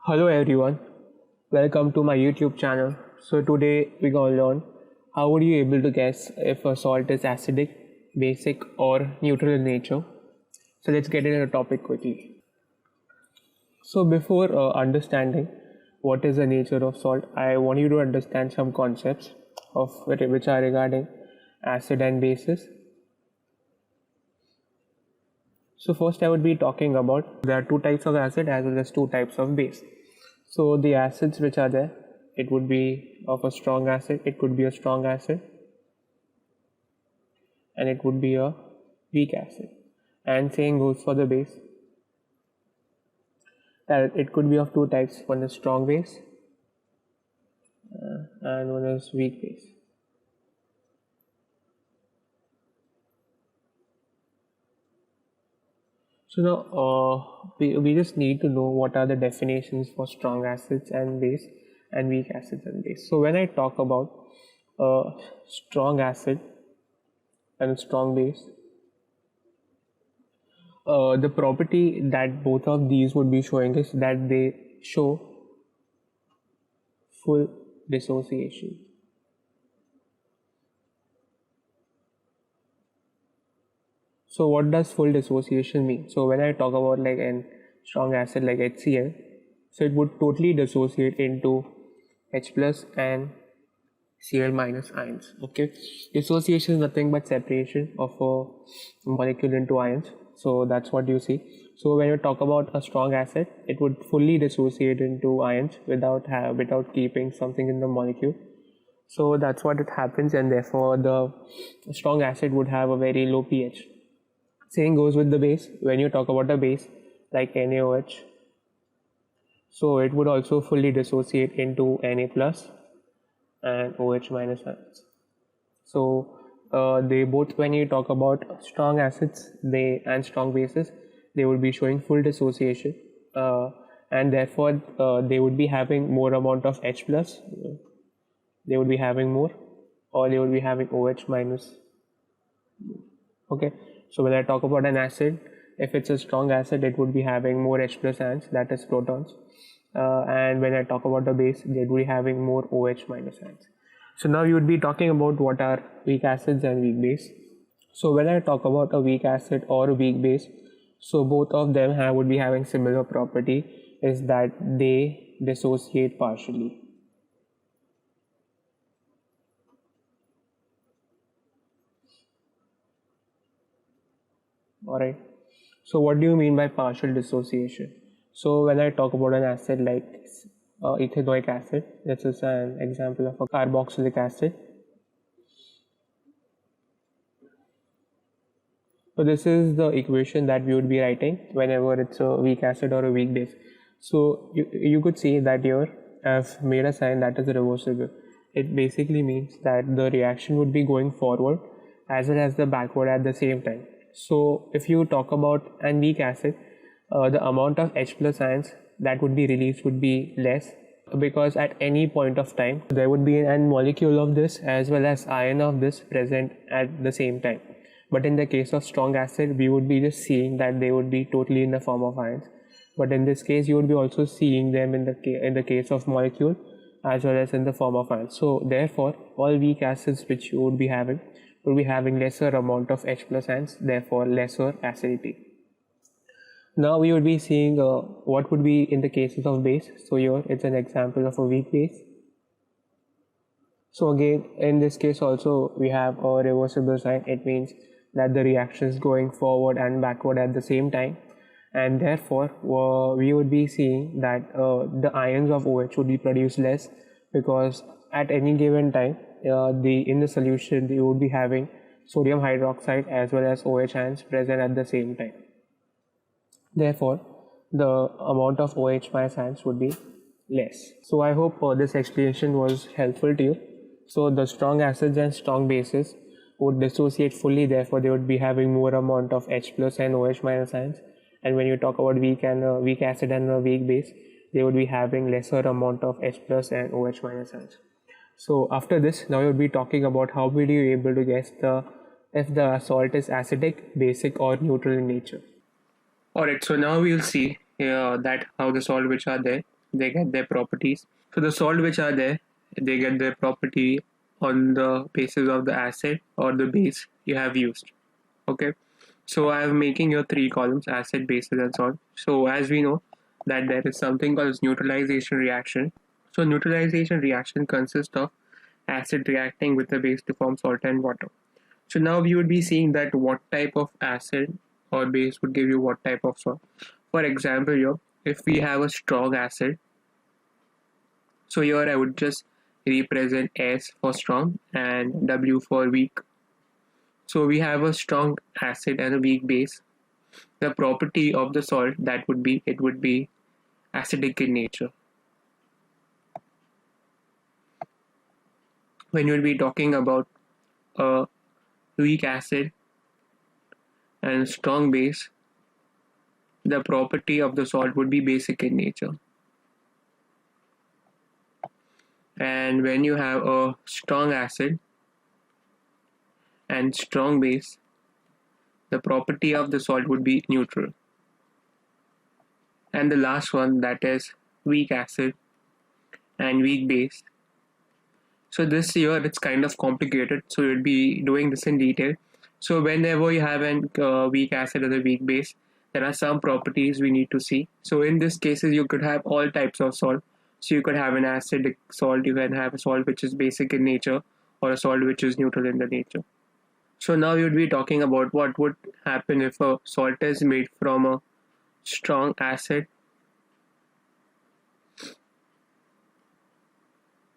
Hello everyone, welcome to my YouTube channel. So today we're gonna learn how would you able to guess if a salt is acidic, basic or neutral in nature. So let's get into the topic quickly. So before understanding what is the nature of salt, I want you to understand some concepts of which are regarding acid and bases. So first I would be talking about there are two types of acid as well as two types of base. So the acids which are there, it would be of a strong acid, it could be a strong acid, and it would be a weak acid. And same goes for the base. That it could be of two types, one is strong base and one is weak base. So now we just need to know what are the definitions for strong acids and base and weak acids and base. So when I talk about a strong acid and a strong base, the property that both of these would be showing is that they show full dissociation. So what does full dissociation mean? So when I talk about like a strong acid like HCl, so it would totally dissociate into H plus and Cl minus ions. Okay, dissociation is nothing but separation of a molecule into ions. So that's what you see. So when you talk about a strong acid, it would fully dissociate into ions without keeping something in the molecule. So that's what it happens, and therefore the strong acid would have a very low pH. Same goes with the base. When you talk about a base like NaOH, so it would also fully dissociate into Na plus and OH minus ions. So they both, when you talk about strong acids and strong bases, they would be showing full dissociation, and therefore they would be having more amount of H plus, they would be having more, or they would be having OH minus. Okay, so when I talk about an acid, if it's a strong acid, it would be having more H plus ions, that is protons, and when I talk about the base, they would be having more OH minus ions. So now you would be talking about what are weak acids and weak base. So when I talk about a weak acid or a weak base, so both of them would be having similar property, is that they dissociate partially. Alright, so what do you mean by partial dissociation? So when I talk about an acid like ethanoic acid, this is an example of a carboxylic acid. So this is the equation that we would be writing whenever it's a weak acid or a weak base. So you could see that here I've made a sign that is reversible. It basically means that the reaction would be going forward as well as the backward at the same time. So if you talk about a weak acid, the amount of H plus ions that would be released would be less, because at any point of time there would be an molecule of this as well as ion of this present at the same time. But in the case of strong acid, we would be just seeing that they would be totally in the form of ions. But in this case, you would be also seeing them in the case of molecule as well as in the form of ions. So therefore, all weak acids which you would be having lesser amount of H plus ions, therefore lesser acidity. Now we would be seeing what would be in the cases of base. So here it's an example of a weak base. So again, in this case also we have a reversible sign. It means that the reaction is going forward and backward at the same time, and therefore we would be seeing that the ions of OH would be produced less, because at any given time in the solution you would be having sodium hydroxide as well as OH ions present at the same time. Therefore the amount of OH minus ions would be less. So I hope this explanation was helpful to you. So the strong acids and strong bases would dissociate fully, therefore they would be having more amount of H plus and OH minus ions. And when you talk about weak acid and a weak base, they would be having lesser amount of H plus and OH minus ions. So after this, now you'll be talking about how will you able to guess if the salt is acidic, basic or neutral in nature. Alright, so now we'll see that how the salt which are there they get their properties. So the salt which are there, they get their property on the basis of the acid or the base you have used. Okay, so I am making your three columns: acid, bases, and salt. So as we know that there is something called as neutralization reaction. So neutralization reaction consists of acid reacting with the base to form salt and water. So now we would be seeing that what type of acid or base would give you what type of salt. For example, here, if we have a strong acid, so here I would just represent S for strong and W for weak. So we have a strong acid and a weak base. The property of the salt, that would be, it would be acidic in nature. When you'll be talking about a weak acid and strong base, the property of the salt would be basic in nature. And when you have a strong acid and strong base, the property of the salt would be neutral. And the last one, that is weak acid and weak base. So this year it's kind of complicated, so you'll be doing this in detail. So whenever you have a weak acid or a weak base, there are some properties we need to see. So in this cases, you could have all types of salt. So you could have an acidic salt, you can have a salt which is basic in nature, or a salt which is neutral in the nature. So now you'd be talking about what would happen if a salt is made from a strong acid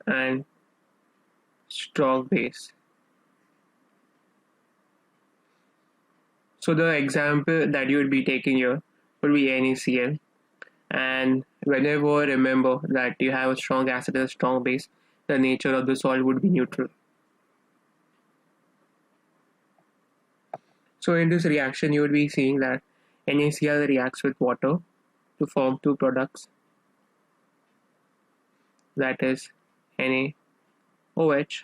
and strong base. So the example that you would be taking here would be NaCl. And whenever remember that you have a strong acid and a strong base, the nature of the salt would be neutral. So in this reaction, you would be seeing that NaCl reacts with water to form two products, that is NaOH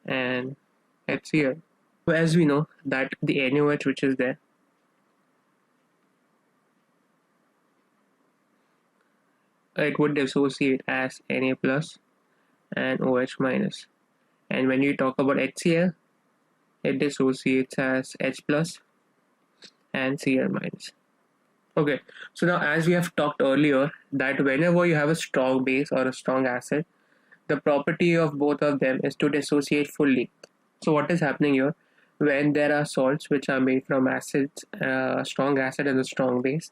and HCl. So as we know that the NaOH which is there, it would dissociate as Na plus and OH minus. And when you talk about HCl, it dissociates as H plus and Cl minus. Okay, so now as we have talked earlier, that whenever you have a strong base or a strong acid, the property of both of them is to dissociate fully. So what is happening here? When there are salts which are made from acids, strong acid and a strong base,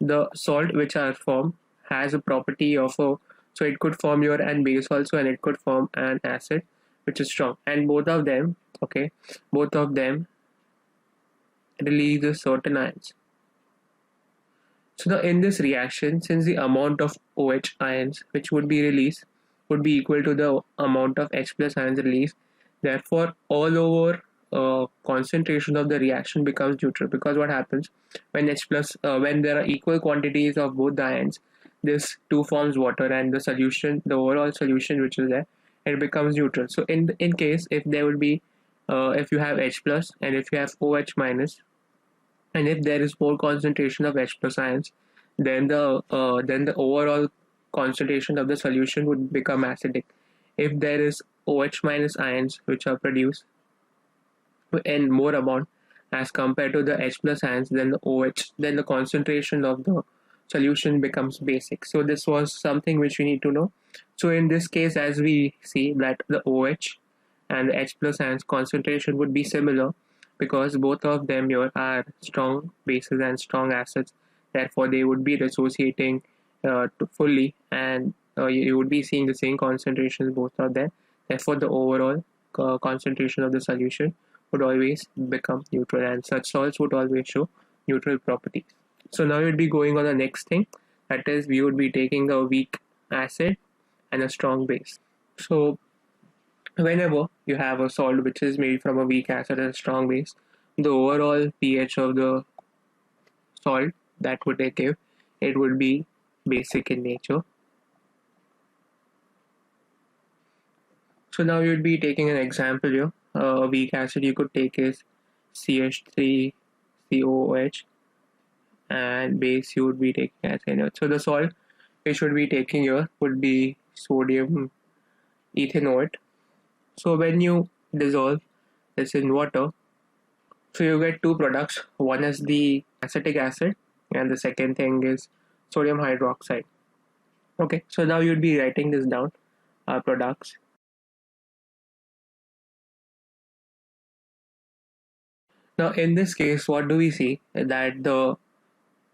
the salt which are formed has a property of a, so it could form your an base also, and it could form an acid which is strong, and both of them, okay, both of them release certain ions. So now in this reaction, since the amount of OH ions which would be released would be equal to the amount of H plus ions released, therefore all over concentration of the reaction becomes neutral, because what happens when H plus when there are equal quantities of both the ions, this two forms water, and the solution, the overall solution which is there, it becomes neutral. So in case if there would be if you have H plus and if you have OH minus, and if there is more concentration of H plus ions, then the overall concentration of the solution would become acidic. If there is OH minus ions which are produced in more amount as compared to the H plus ions, then the concentration of the solution becomes basic. So this was something which we need to know. So in this case, as we see that the OH and the H plus ions concentration would be similar, because both of them here are strong bases and strong acids. Therefore, they would be dissociating fully, and you would be seeing the same concentrations both of them. Therefore, the overall concentration of the solution would always become neutral, and such salts would always show neutral properties. So now we'd be going on the next thing, that is we would be taking a weak acid and a strong base. So whenever you have a salt which is made from a weak acid and a strong base, the overall pH of the salt that would give, it would be basic in nature. So now you would be taking an example here. A weak acid you could take is CH3COOH, and base you would be taking as NaOH. So the salt we should be taking here would be sodium ethanoate. So when you dissolve this in water, so you get two products. One is the acetic acid, and the second thing is sodium hydroxide. Okay, so now you'd be writing this down, products. Now in this case, what do we see? That the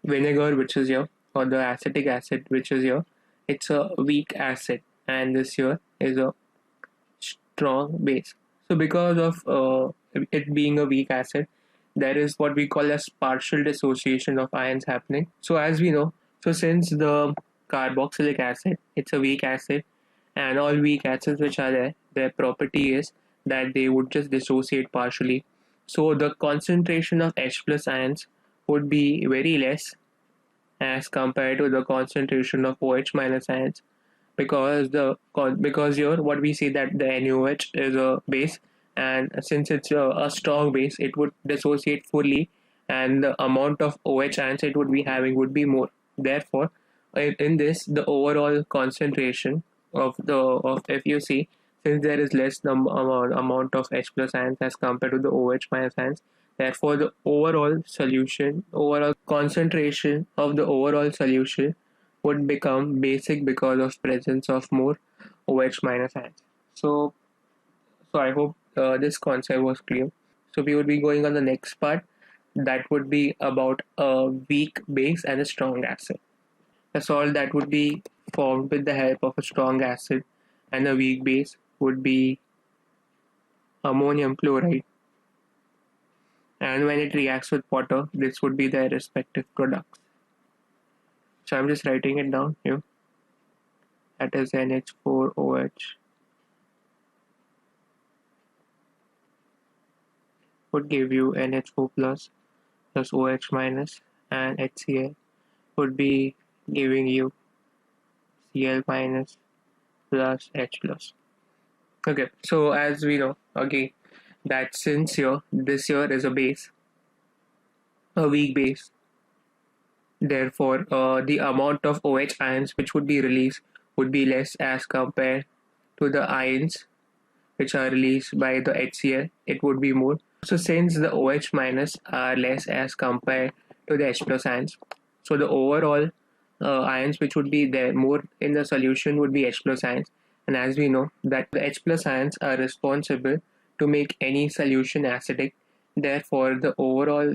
vinegar which is here, or the acetic acid which is here, it's a weak acid, and this here is a strong base. So because of it being a weak acid, there is what we call as partial dissociation of ions happening. So as we know, so since the carboxylic acid, it's a weak acid, and all weak acids which are there, their property is that they would just dissociate partially. So the concentration of H plus ions would be very less as compared to the concentration of OH minus ions, because because here what we see that the NaOH is a base, and since it's a strong base, it would dissociate fully, and the amount of OH ions it would be having would be more. Therefore, in this, the overall concentration of if you see, since there is less amount of H plus ions as compared to the OH minus ions, therefore the overall concentration of the overall solution would become basic because of presence of more OH minus ions. So, so I hope this concept was clear. So we would be going on the next part. That would be about a weak base and a strong acid. A salt that would be formed with the help of a strong acid and a weak base would be ammonium chloride. And when it reacts with water, this would be their respective products. So I'm just writing it down here. That is NH4OH would give you NH4 plus OH minus, and HCl would be giving you Cl minus plus H plus. Okay, so as we know, okay, that since here this here is a base, a weak base, therefore the amount of OH ions which would be released would be less as compared to the ions which are released by the HCl, it would be more. So since the OH minus are less as compared to the H plus ions, so the overall ions which would be there more in the solution would be H plus ions. And as we know that the H plus ions are responsible to make any solution acidic. Therefore, the overall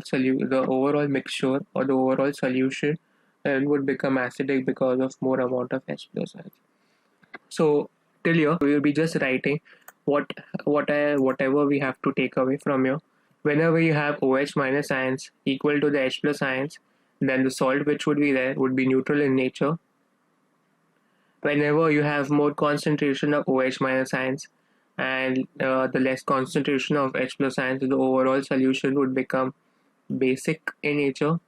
mixture or the overall solution would become acidic because of more amount of H plus ions. So till here we will be just writing what whatever we have to take away from here. Whenever you have OH minus ions equal to the H plus ions, then the salt which would be there would be neutral in nature. Whenever you have more concentration of OH minus ions and the less concentration of H plus ions, the overall solution would become basic in nature.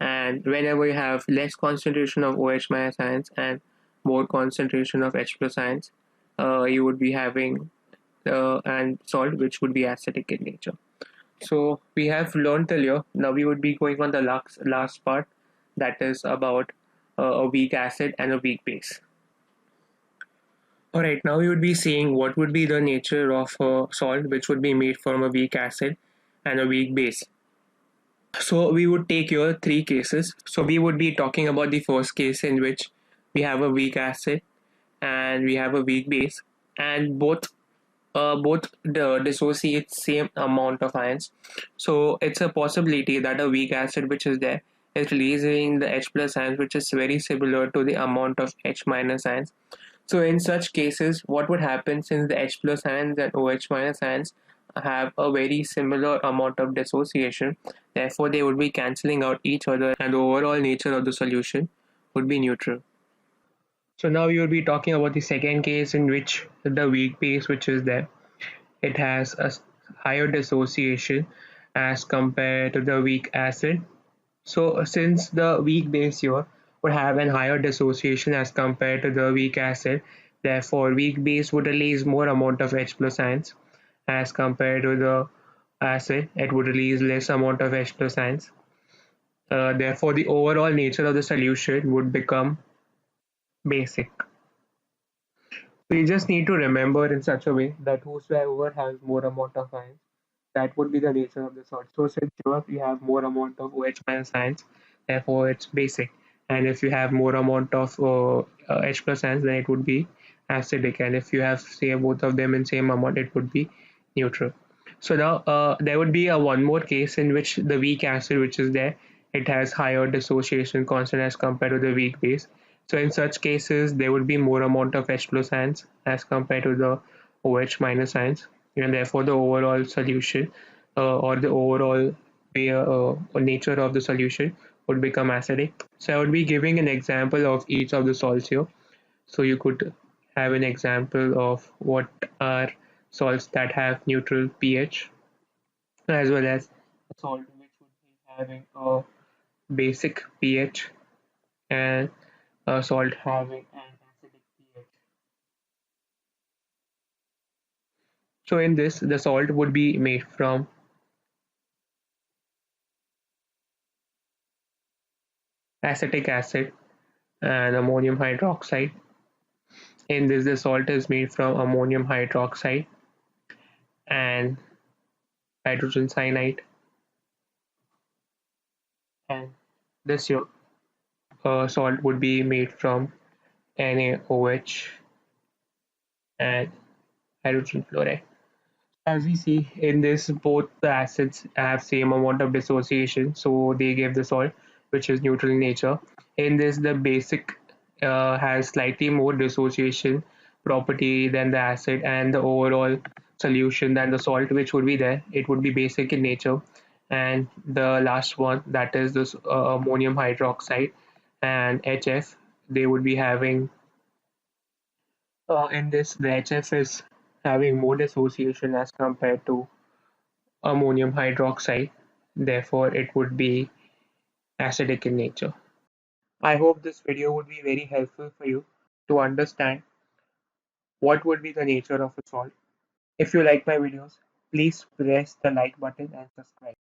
And whenever you have less concentration of OH minus ions and more concentration of H plus ions, you would be having and salt which would be acidic in nature. So we have learned earlier. Now we would be going on the last part, that is about a weak acid and a weak base. Alright, now we would be seeing what would be the nature of a salt which would be made from a weak acid and a weak base. So we would take here three cases. So we would be talking about the first case in which we have a weak acid and we have a weak base, and both dissociate same amount of ions. So it's a possibility that a weak acid which is there is releasing the H plus ions, which is very similar to the amount of H minus ions. So in such cases, what would happen, since the H plus ions and OH minus ions have a very similar amount of dissociation, therefore they would be cancelling out each other and the overall nature of the solution would be neutral. So now we will be talking about the second case in which the weak base which is there, it has a higher dissociation as compared to the weak acid. So since the weak base here would have an higher dissociation as compared to the weak acid, therefore weak base would release more amount of H plus ions as compared to the acid. It would release less amount of H plus ions. Therefore the overall nature of the solution would become basic. We just need to remember in such a way that whosoever has more amount of ions, that would be the nature of the salt. So since here you have more amount of OH minus ions, therefore it's basic. And if you have more amount of H plus ions, then it would be acidic. And if you have say both of them in same amount, it would be neutral. So now there would be a one more case in which the weak acid which is there, it has higher dissociation constant as compared to the weak base. So in such cases, there would be more amount of H plus ions as compared to the OH minus ions, and therefore the overall solution or the overall way, or nature of the solution would become acidic. So I would be giving an example of each of the salts here. So you could have an example of what are salts that have neutral pH, as well as a salt which would be having a basic pH, and a salt having an acidic pH. So in this, the salt would be made from acetic acid and ammonium hydroxide. In this, the salt is made from ammonium hydroxide and hydrogen cyanide. And this salt would be made from NaOH and hydrogen fluoride. As we see in this, both the acids have same amount of dissociation, so they give the salt which is neutral in nature. In this, the basic has slightly more dissociation property than the acid, and the overall solution than the salt which would be there, it would be basic in nature. And the last one, that is this ammonium hydroxide and HF, they would be having in this, the HF is having more dissociation as compared to ammonium hydroxide. Therefore, it would be acidic in nature. I hope this video would be very helpful for you to understand what would be the nature of a salt. If you like my videos, please press the like button and subscribe.